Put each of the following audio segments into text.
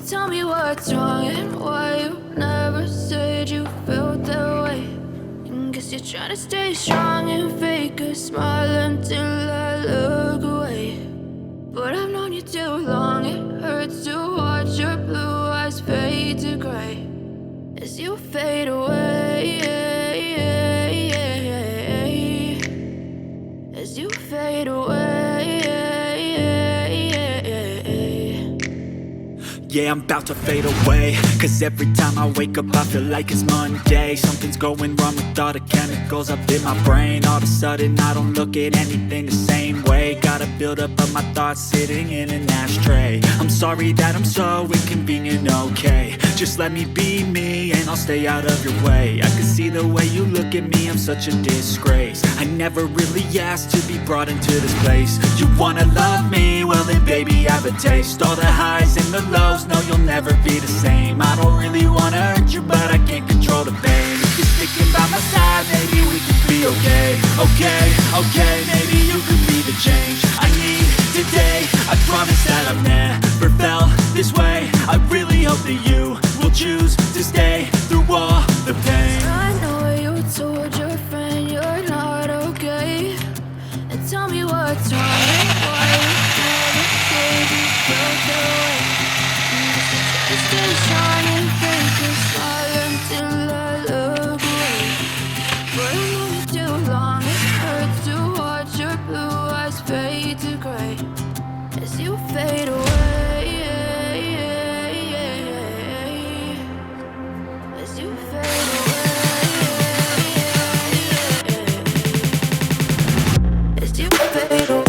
Tell me what's wrong and why you never said you felt that way. And guess you're trying to stay strong and fake a smile until I look away. But I've known you too long, it hurts to watch your blue eyes fade to gray as you fade away, as you fade away. Yeah, I'm about to fade away, cause every time I wake up I feel like it's Monday. Something's going wrong with all the chemicals up in my brain. All of a sudden I don't look at anything the same way. Got a build up of my thoughts sitting in an ashtray. I'm sorry that I'm so inconvenient, okay. Just let me be me and I'll stay out of your way. I can see the way you look at me, I'm such a disgrace. I never really asked to be brought into this place. You wanna love me? Well then baby, have a taste. All the highs and the lows, no, you'll never be the same. I don't really wanna hurt you, but I can't control the pain. If you're sticking by my side, maybe we can be okay. Okay, maybe you could be the change I need today. I promise that I've never felt this way. I really hope that you will choose to stay through all the pain. I know you told your friend you're not okay, and tell me what's wrong and why you never said you felt that way. Stay strong and fake a smile until I look away. But I know you too long, it hurts to watch your blue eyes fade to gray as you fade away, as you fade away, as you fade away.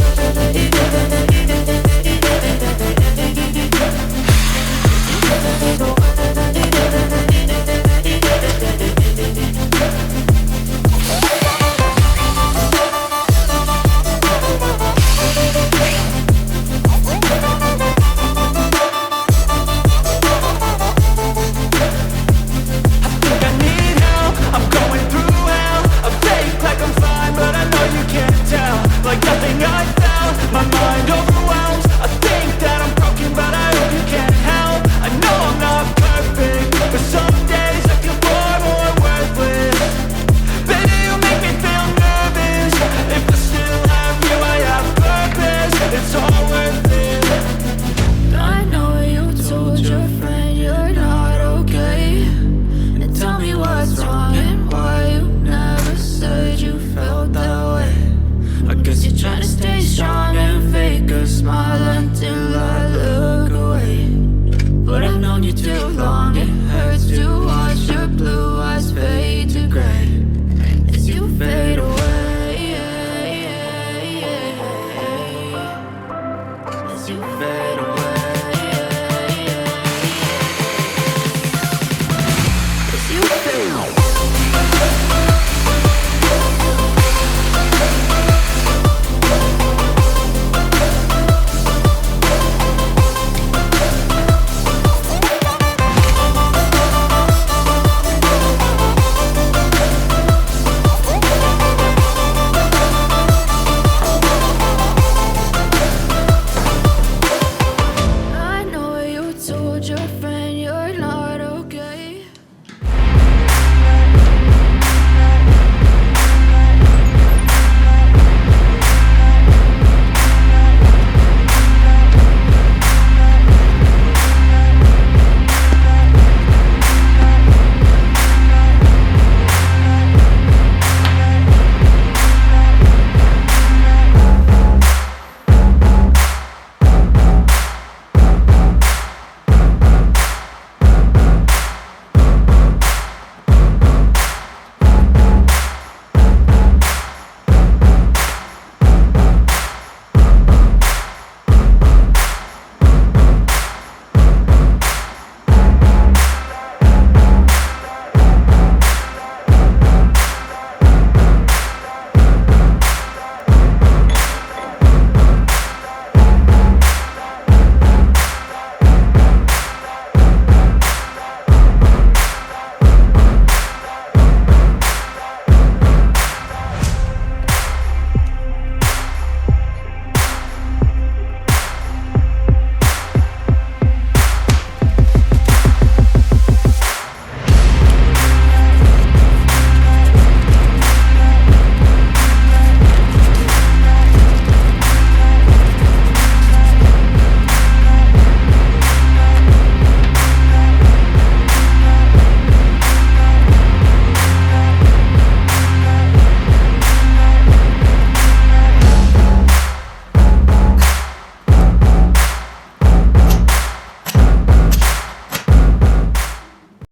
Smile until I look away. But I've known you too long, it hurts to watch your blue eyes fade to gray as you fade away, as you fade